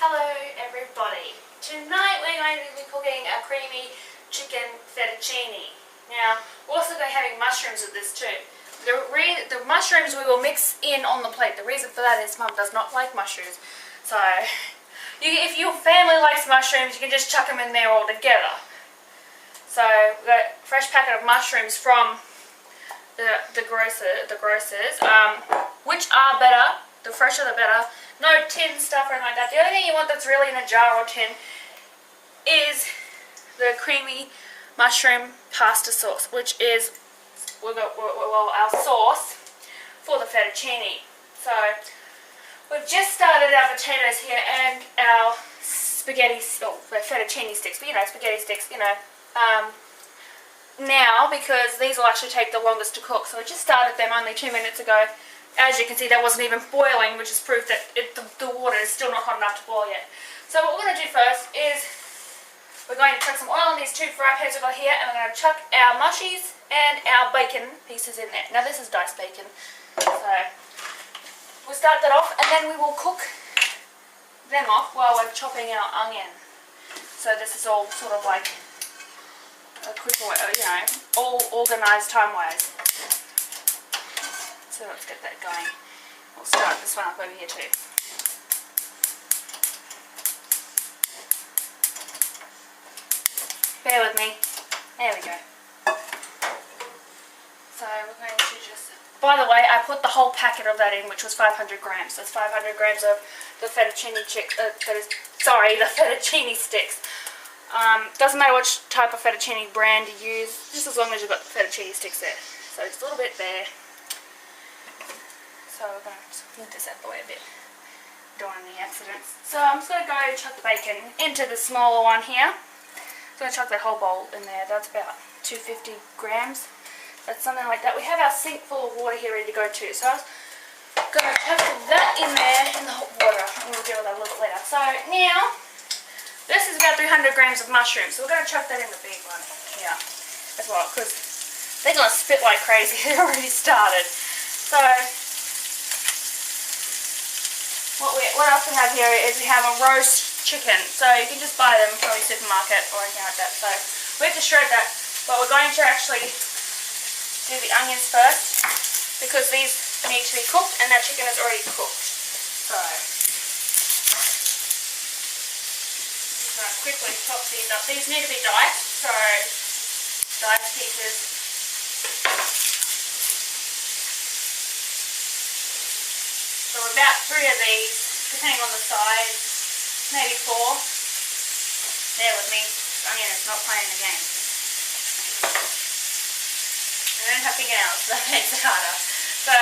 Hello everybody. Tonight we're going to be cooking a creamy chicken fettuccine. Now we're also going to be having mushrooms with this too. The mushrooms we will mix in on the plate. The reason for that is Mum does not like mushrooms. So if your family likes mushrooms, you can just chuck them in there all together. So we've got a fresh packet of mushrooms from the grocers. Which are better, the fresher the better. No tin stuff or anything like that. The only thing you want that's really in a jar or tin is the creamy mushroom pasta sauce, which is our sauce for the fettuccine. So we've just started our potatoes here and our spaghetti, fettuccine sticks, but spaghetti sticks, now, because these will actually take the longest to cook. So we just started them only 2 minutes ago. As you can see, that wasn't even boiling, which is proof that the water is still not hot enough to boil yet. So what we're going to do first is we're going to chuck some oil in these 2 fry pans we've got here, and we're going to chuck our mushies and our bacon pieces in there. Now this is diced bacon, so we'll start that off, and then we will cook them off while we're chopping our onion. So this is all sort of like a quick, all organised time-wise. So let's get that going. We'll start this one up over here too. Bear with me. There we go. So we're going to just... By the way, I put the whole packet of that in, which was 500 grams. That's 500 grams of the fettuccine the fettuccine sticks. Doesn't matter which type of fettuccine brand you use, just as long as you've got the fettuccine sticks there. So just a little bit there. So we're going to move this out the way a bit. Don't want any accidents. So I'm just going to go and chuck the bacon into the smaller one here. I'm going to chuck that whole bowl in there. That's about 250 grams. That's something like that. We have our sink full of water here ready to go too. So I was going to chuck that in there in the hot water. And we'll deal with that a little bit later. So now, this is about 300 grams of mushrooms. So we're going to chuck that in the big one here as well. Because they're going to spit like crazy. They've already started. So... What else we have here is we have a roast chicken. So you can just buy them from your supermarket or anything like that. So we have to shred that, but we're going to actually do the onions first because these need to be cooked and that chicken is already cooked. So I'm going to quickly chop these up. These need to be diced, so diced pieces. So about 3 of these, depending on the size, maybe 4. Bear with me, onion is not playing the game. I don't have fingernails, so that makes it harder. So,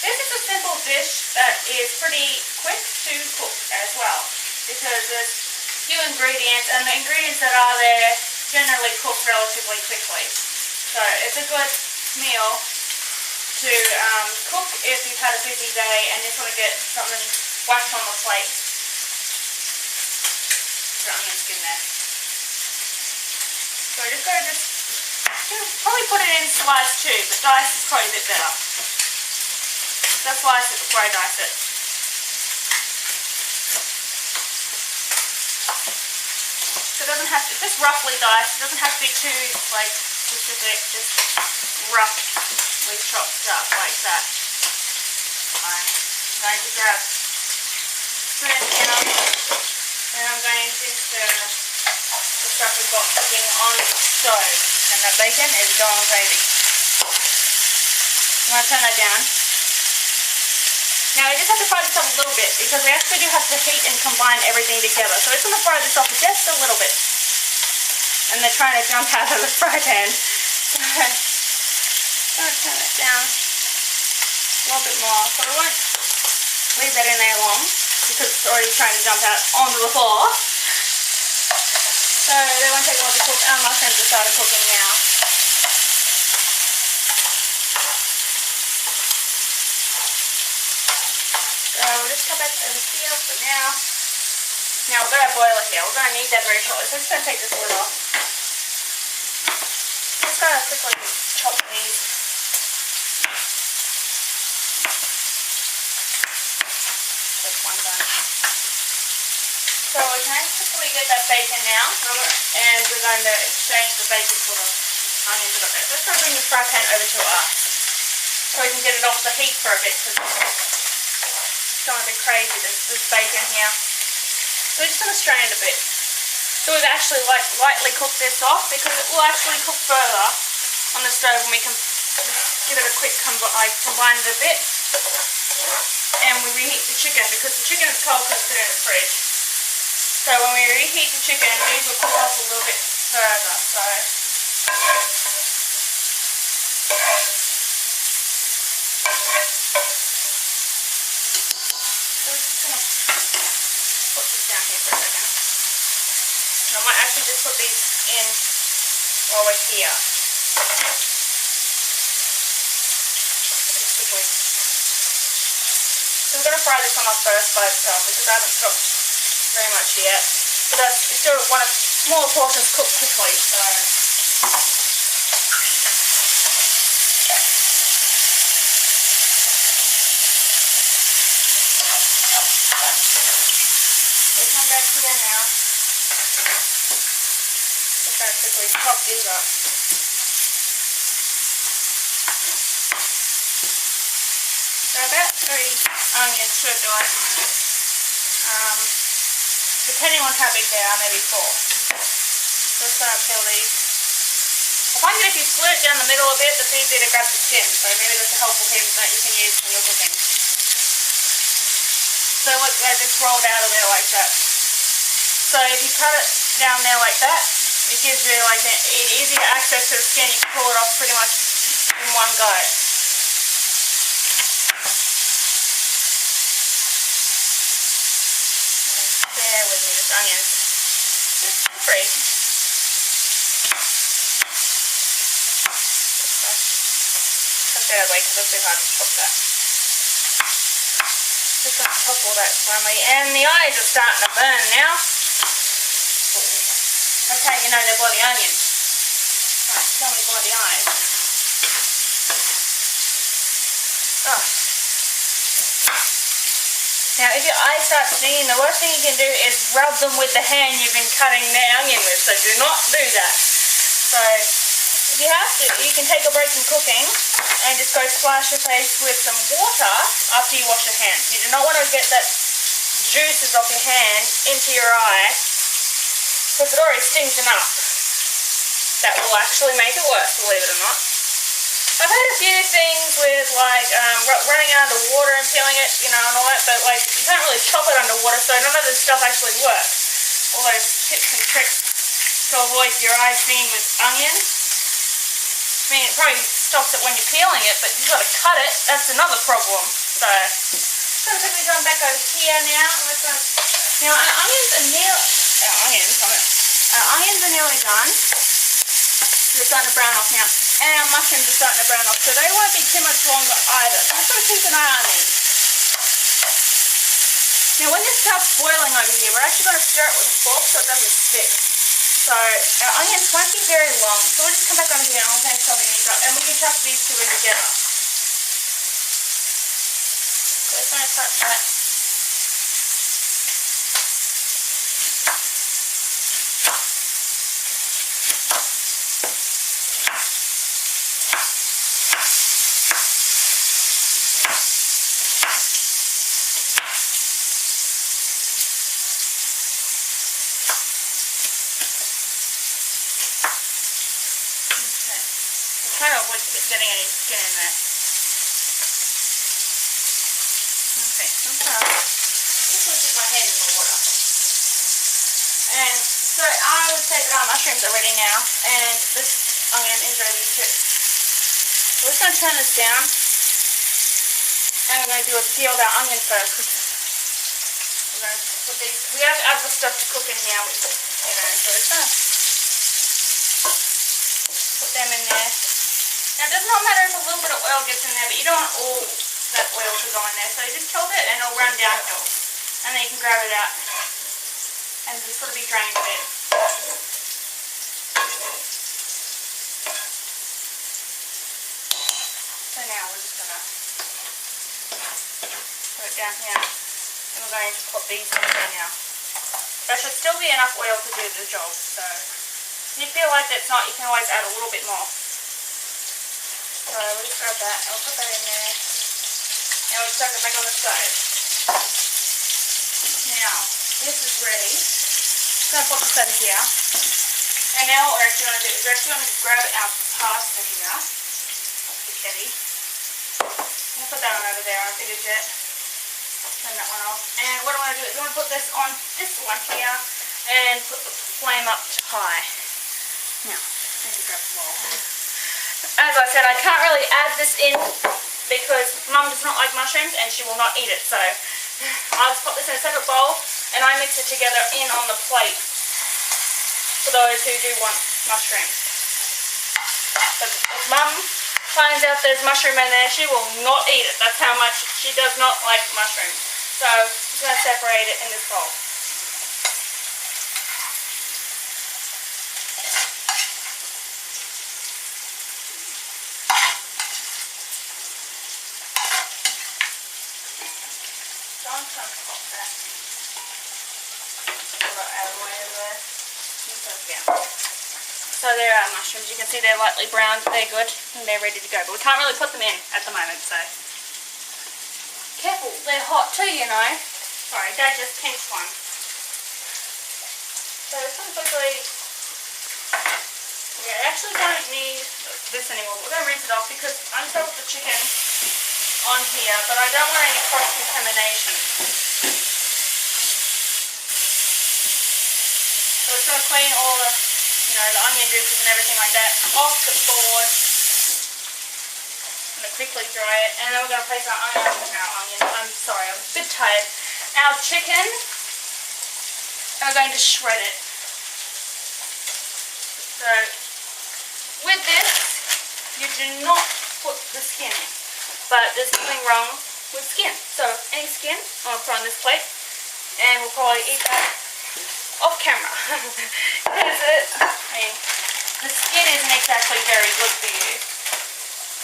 this is a simple dish that is pretty quick to cook as well, because there's few ingredients, and the ingredients that are there generally cook relatively quickly. So, it's a good meal to cook if you've had a busy day and you just want to get something whacked on the plate. The onion skin there. So just go probably put it in slice too, but dice is probably a bit better. Just slice it before I dice it. So it doesn't have to, just roughly diced. It doesn't have to be too specific, just roughly chopped up like that. I'm going to grab spoon now, and I'm going to stir the stuff we've got cooking on the stove. And that bacon is going crazy. I'm going to turn that down. Now we just have to fry this up a little bit because we actually do have to heat and combine everything together. So we're just going to fry this off just a little bit. And they're trying to jump out of the fry pan. So I'm going to turn it down a little bit more. So we won't leave that in there long because it's already trying to jump out onto the floor. So they won't take long to cook. Our mushrooms have started cooking now. So we'll just come back over here for now. Now we've got our boiler here. We're going to need that very shortly. So I'm just going to take this lid off. I'm just going to quickly chop these. That's one done. Okay, so we get that bacon now, and we're going to exchange the bacon for the onions. So let's try to bring the fry pan over to us so we can get it off the heat for a bit because it's going a bit crazy, this bacon here. So we're just going to strain it a bit. So we've actually lightly cooked this off because it will actually cook further on the stove when we can give it a quick combine it a bit. And we reheat the chicken because the chicken is cold because it's put in the fridge. So when we reheat the chicken, these will cook off a little bit further. So we're just going to put this down here for a second. And I might actually just put these in while we're here. Just quickly. So we're going to fry this one off first by itself because I haven't cooked very much yet. But we still want smaller portions cooked quickly. So we come back here now. We're going to quickly chop these up. So about 3 onions should do it. Depending on how big they are, maybe 4. So just going to peel these. I find that if you split it down the middle a bit, it's easier to grab the skin. So maybe that's a helpful hint that you can use when you're cooking. So look, they just rolled out of there like that. So if you cut it down there like that, it gives you like an easier access to the skin. You can pull it off pretty much in one go. Bear with me, this onion's just free. Put that away because it's too hard to chop that. Just going to chop all that slowly. And the eyes are starting to burn now. Okay, you know they're bloody onions. Right, tell me bloody eyes. Oh. Now, if your eyes start stinging, the worst thing you can do is rub them with the hand you've been cutting the onion with. So do not do that. So, if you have to, you can take a break from cooking and just go splash your face with some water after you wash your hands. You do not want to get that juices off your hand into your eye because it already stings enough. That will actually make it worse, believe it or not. I've had a few things with like running it under water and peeling it, you know, and all that, but like you can't really chop it underwater, so none of this stuff actually works. All those tips and tricks to avoid your eyes stinging with onions. I mean, it probably stops it when you're peeling it, but you've got to cut it. That's another problem. So, I'm going to quickly go back over here now. Now, our onions are nearly done. They're starting to brown off now. And our mushrooms are starting to brown off, so they won't be too much longer either. So I'm just going to keep an eye on these. Now when this starts boiling over here, we're actually going to stir it with a fork so it doesn't stick. So our onions won't be very long, so we'll just come back over here and I'll finish chopping these up, and we can chop these two in together. So it's going to cut that. Kind of avoid getting any skin in there. Okay, just going to dip my hand in the water. And so I would say that our mushrooms are ready now, and this onion is ready too. So we're just going to turn this down, and we're going to do a peel of our onion first. We're going to put these. We have other stuff to cook in here, so we're just going to put them in there. Now, it does not matter if a little bit of oil gets in there, but you don't want all that oil to go in there. So you just tilt it and it'll run downhill. And then you can grab it out and just sort of be drained a bit. So now we're just going to put it down here. And we're going to put these in here now. There should still be enough oil to do the job, so if you feel like it's not, you can always add a little bit more. So we'll just grab that, I'll put that in there, and we'll chuck it back on the stove. Now, this is ready. I'm going to put this over here. And now what we're actually going to do is we're actually going to grab our pasta here, spaghetti. I'm going to put that one over there on a bigger jet. Turn that one off. And what I want to do is I'm going to put this on this one here and put the flame up to high. Now, I need to grab the bowl. As I said, I can't really add this in because Mum does not like mushrooms and she will not eat it. So I'll just put this in a separate bowl and I mix it together in on the plate for those who do want mushrooms. But if Mum finds out there's mushroom in there, she will not eat it. That's how much she does not like mushrooms. So I'm just going to separate it in this bowl. So I'm just going to pop that. Put it out of the way over there. So there are mushrooms. You can see they're lightly browned. They're good and they're ready to go. But we can't really put them in at the moment, so careful. They're hot too, you know. Sorry, Dad just pinched one. So basically, yeah, I actually don't need this anymore. We're going to rinse it off because I'm going to put the chicken on here, but I don't want any cross-contamination. So it's going to clean all the, you know, the onion juices and everything like that off the board. I'm going to quickly dry it, and then we're going to place I'm sorry, I'm a bit tired. Our chicken, and we're going to shred it. So with this, you do not put the skin in, but there's nothing wrong with skin. So any skin, I'm going to put on this plate, and we'll probably eat that off camera. The skin isn't exactly very good for you,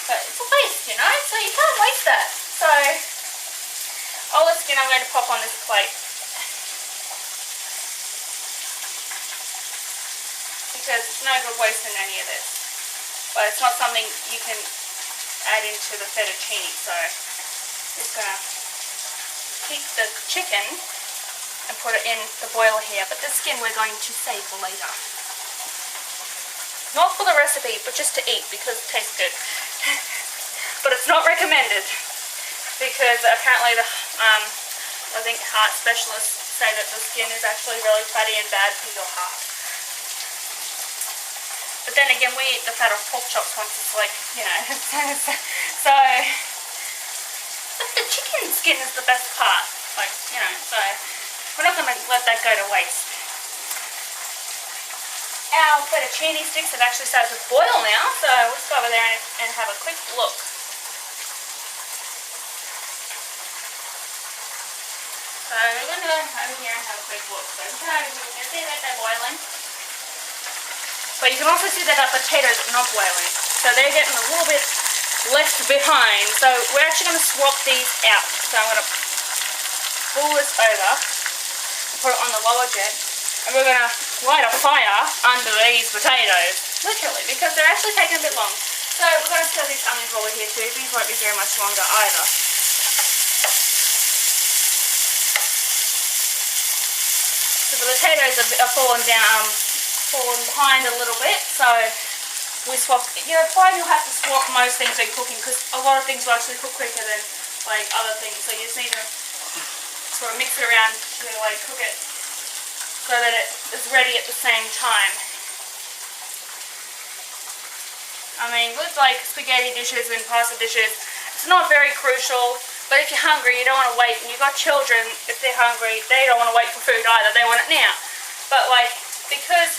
but it's a waste, you know, so you can't waste that. So all the skin I'm going to pop on this plate because it's no good wasting any of this, but it's not something you can add into the fettuccine. So I'm just going to keep the chicken and put it in the boiler here, but the skin we're going to save for later. Not for the recipe, but just to eat because it tastes good. But it's not recommended because apparently the I think heart specialists say that the skin is actually really fatty and bad for your heart. But then again, we eat the fat off pork chops once it's like, you know, so but the chicken skin is the best part, like, you know, so we're not going to let that go to waste. Our fettuccine sticks have actually started to boil now, so we'll just go over there and have a quick look. So we're going to go over here and have a quick look. So you can see that they're boiling. But you can also see that our potatoes are not boiling. So they're getting a little bit left behind. So we're actually going to swap these out. So I'm going to pull this over, put it on the lower jet, and we're going to light a fire under these potatoes. Literally, because they're actually taking a bit long. So we're going to stir these onions over here too. These won't be very much longer either. So the potatoes are falling behind a little bit, so we swap, you know, fine, you'll have to swap most things when cooking because a lot of things will actually cook quicker than like other things, so you just need to sort of mix it around to like cook it so that it is ready at the same time. I mean, with like spaghetti dishes and pasta dishes, it's not very crucial. But if you're hungry, you don't want to wait, and you've got children, if they're hungry, they don't want to wait for food either, they want it now. But like, because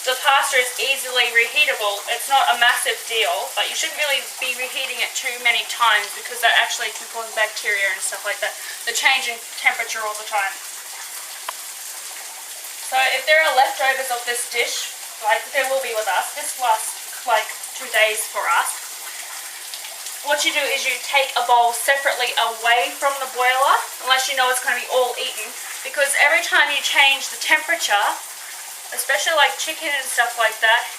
the pasta is easily reheatable, it's not a massive deal, but you shouldn't really be reheating it too many times because that actually can cause bacteria and stuff like that. The change in temperature all the time. So if there are leftovers of this dish, like there will be with us, this lasts like 2 days for us. what you do is you take a bowl separately away from the boiler, unless you know it's going to be all eaten, because every time you change the temperature, especially like chicken and stuff like that,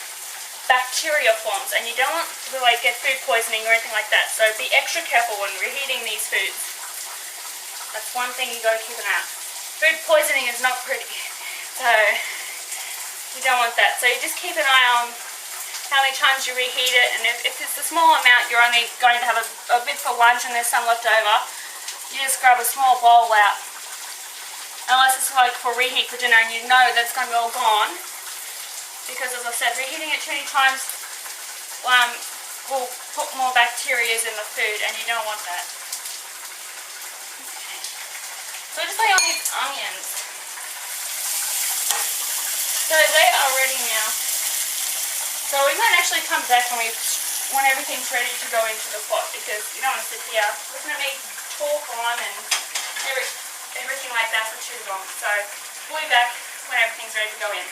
bacteria forms, and you don't want to like get food poisoning or anything like that. So be extra careful when reheating these foods. That's one thing you got to keep an eye on. Food poisoning is not pretty, so you don't want that. So you just keep an eye on how many times you reheat it, and if it's a small amount, you're only going to have a bit for lunch and there's some left over, you just grab a small bowl out. Unless it's like for reheat for dinner and you know that's going to be all gone, because as I said, reheating it too many times will put more bacteria in the food, and you don't want that. Okay. So just lay on these onions. So they are ready now. So we might actually come back when everything's ready to go into the pot, because you don't want to sit here looking at me talk on and everything like that for too long. So we'll be back when everything's ready to go in.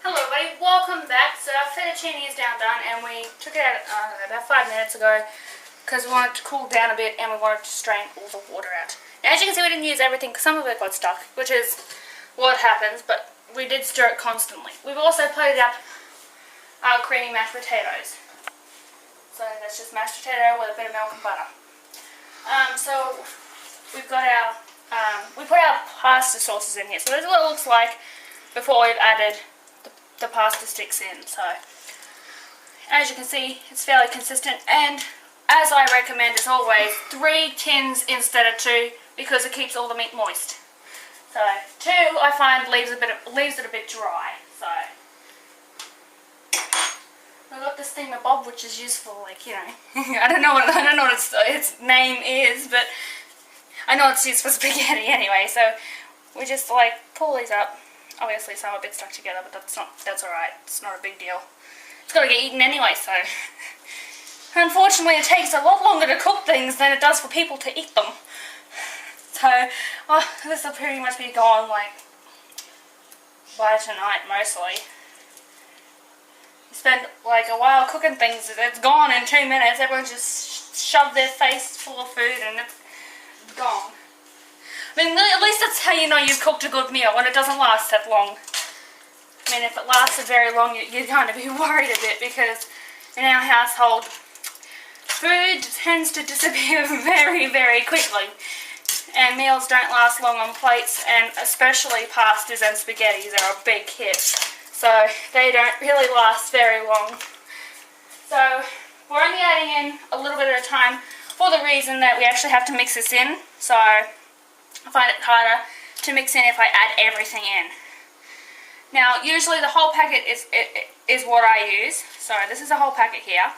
Hello everybody, welcome back. So our fettuccine is now done, and we took it out about 5 minutes ago because we wanted it to cool down a bit and we wanted to strain all the water out. Now, as you can see, we didn't use everything because some of it got stuck, which is what happens, but we did stir it constantly. We've also plated up our creamy mashed potatoes. So that's just mashed potato with a bit of milk and butter. So we've got our, we put our pasta sauces in here. So this is what it looks like before we've added the pasta sticks in. So as you can see, it's fairly consistent, and as I recommend as always, 3 tins instead of 2, because it keeps all the meat moist. So 2 I find leaves it a bit dry. So I've got this thingamabob which is useful, like, you know, I don't know what its name is, but I know it's used for spaghetti anyway. So we just like pull these up. Obviously some are a bit stuck together, but that's alright. It's not a big deal. It's got to get eaten anyway, so unfortunately it takes a lot longer to cook things than it does for people to eat them. So this will pretty much be gone like by tonight mostly. You spend like a while cooking things, it's gone in 2 minutes. Everyone just shoved their face full of food and it's gone. I mean, at least that's how you know you've cooked a good meal, when it doesn't last that long. I mean, if it lasted very long, you're going to be worried a bit, because in our household, food tends to disappear very, very quickly. And meals don't last long on plates, and especially pastas and spaghettis are a big hit. So they don't really last very long. So we're only adding in a little bit at a time, for the reason that we actually have to mix this in. So I find it harder to mix in if I add everything in. Now, usually the whole packet is what I use. So this is a whole packet here.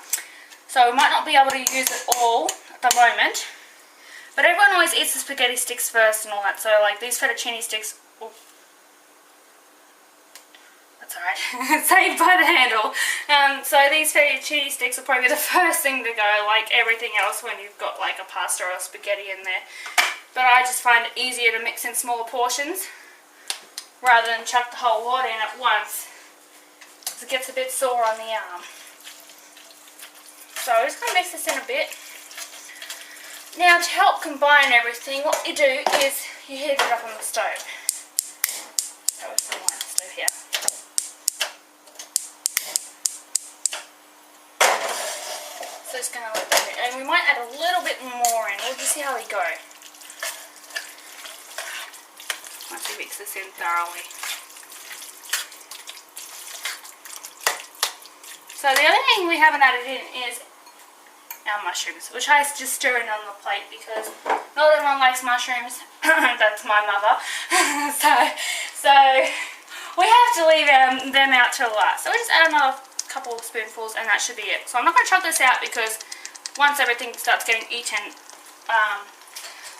So we might not be able to use it all at the moment. But everyone always eats the spaghetti sticks first and all that. So like these fettuccine sticks, oh, that's alright, saved by the handle. So these fettuccine sticks will probably be the first thing to go, like everything else when you've got like a pasta or a spaghetti in there. But I just find it easier to mix in smaller portions rather than chuck the whole lot in at once, because it gets a bit sore on the arm. So I'm just going to mix this in a bit. Now, to help combine everything, what you do is you heat it up on the stove. So with some light stove here. So just going to let that in, and we might add a little bit more in. We'll just see how we go. Once we mix this in thoroughly. So the other thing we haven't added in is our mushrooms, which I just stir in on the plate because not everyone likes mushrooms. That's my mother. so we have to leave them out till last. So we just add another couple of spoonfuls and that should be it. So I'm not going to chuck this out, because once everything starts getting eaten,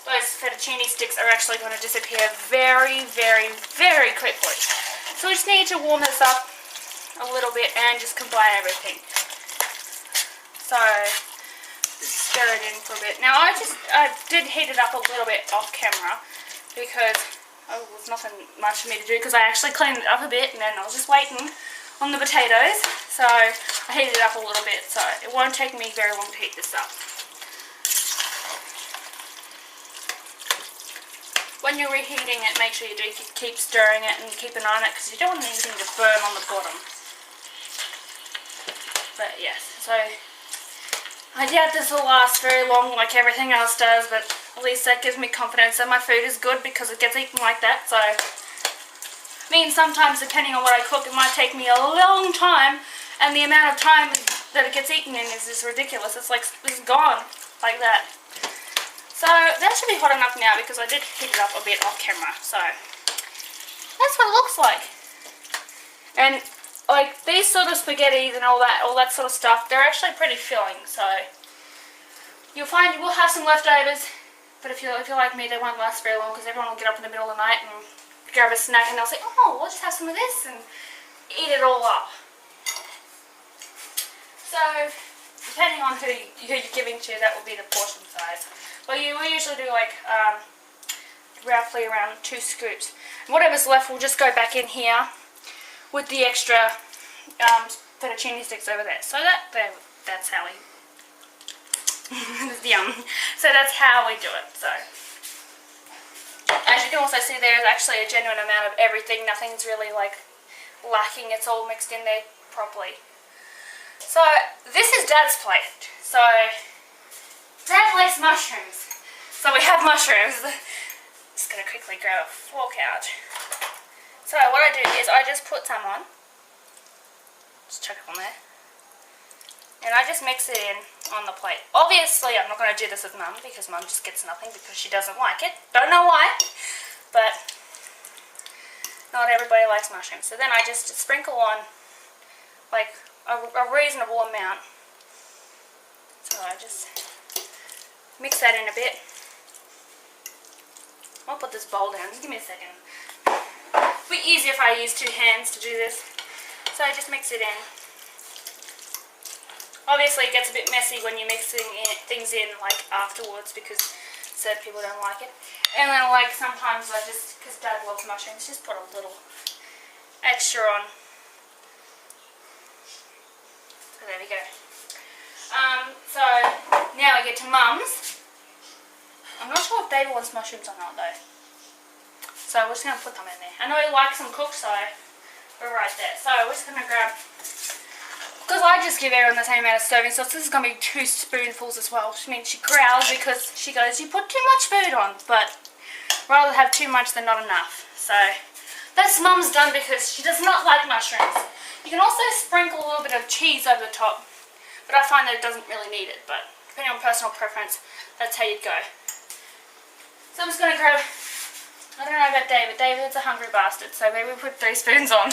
those fettuccine sticks are actually going to disappear very, very, very quickly. So we just need to warm this up a little bit and just combine everything. So just stir it in for a bit. Now I did heat it up a little bit off camera, because oh, there's nothing much for me to do because I actually cleaned it up a bit and then I was just waiting on the potatoes. So I heated it up a little bit, so it won't take me very long to heat this up. When you're reheating it, make sure you do keep stirring it and keep an eye on it because you don't want anything to burn on the bottom. But yes, so I doubt this will last very long like everything else does, but at least that gives me confidence that my food is good because it gets eaten like that. So, I mean, sometimes depending on what I cook, it might take me a long time, and the amount of time that it gets eaten in is just ridiculous. It's like, it's gone like that. So that should be hot enough now because I did heat it up a bit off camera. So that's what it looks like. And like these sort of spaghettis and all that sort of stuff, they're actually pretty filling. So you'll find you will have some leftovers, but if you're like me, they won't last very long because everyone will get up in the middle of the night and grab a snack and they'll say, oh, we'll just have some of this and eat it all up. So depending on who you're giving to, that will be the portion size. Well, we usually do like roughly around 2 scoops. And whatever's left will just go back in here with the extra fettuccine sticks over there. So that's how we yum. So that's how we do it. So as you can also see, there is actually a genuine amount of everything. Nothing's really like lacking. It's all mixed in there properly. So this is Dad's plate. So Dad likes mushrooms. So we have mushrooms. Just going to quickly grab a fork out. So what I do is I just put some on. Just chuck it on there. And I just mix it in on the plate. Obviously I'm not going to do this with Mum because Mum just gets nothing because she doesn't like it. Don't know why. But not everybody likes mushrooms. So then I just sprinkle on like a reasonable amount. So I just mix that in a bit. I'll put this bowl down. Just give me a second. It'll be easier if I use 2 hands to do this. So I just mix it in. Obviously it gets a bit messy when you're mixing things in like afterwards because certain people don't like it. And then like sometimes I just, because Dad loves mushrooms, just put a little extra on. So there we go. So now we get to Mum's. I'm not sure if David wants mushrooms or not though. So we're just going to put them in there. I know he likes them cooked, so we're right there. So we're just going to grab, because I just give everyone the same amount of serving sauce, this is going to be 2 spoonfuls as well. Which means she growls because she goes, you put too much food on, but rather have too much than not enough. So that's Mum's done because she does not like mushrooms. You can also sprinkle a little bit of cheese over the top, but I find that it doesn't really need it, but depending on personal preference, that's how you'd go. So I'm just going to grab, I don't know about David. David's a hungry bastard, so maybe we'll put 3 spoons on.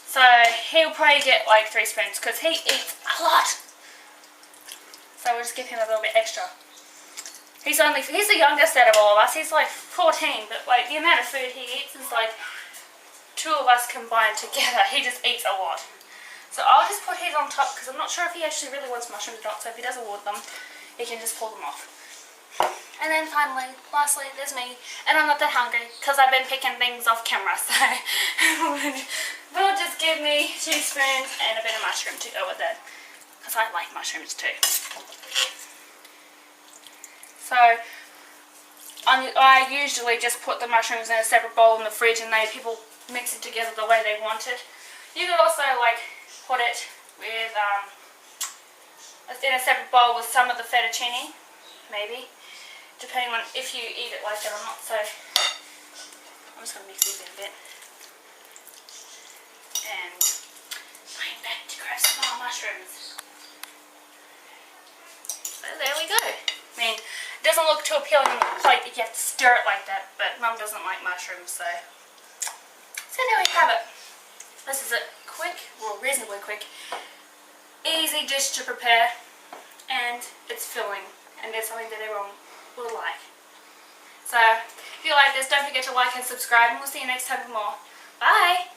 So he'll probably get like 3 spoons because he eats a lot. So we'll just give him a little bit extra. He's the youngest out of all of us. He's like 14, but like the amount of food he eats is like 2 of us combined together. He just eats a lot. So I'll just put his on top because I'm not sure if he actually really wants mushrooms or not. So if he doesn't want them, he can just pull them off. And then finally, lastly, there's me. And I'm not that hungry because I've been picking things off camera. So we'll just give me 2 spoons and a bit of mushroom to go with it. Because I like mushrooms too. So I usually just put the mushrooms in a separate bowl in the fridge and people mix it together the way they want it. You could also like put it with in a separate bowl with some of the fettuccine, maybe, depending on if you eat it like that or not. So I'm just going to mix these in a bit. And I'm back to grab some more mushrooms. So there we go. I mean, it doesn't look too appealing on the plate if you have to stir it like that, but Mum doesn't like mushrooms, so there we have it. This is a quick, well, reasonably quick, easy dish to prepare, and it's filling, and it's something that everyone will like. So if you like this, don't forget to like and subscribe, and we'll see you next time for more. Bye!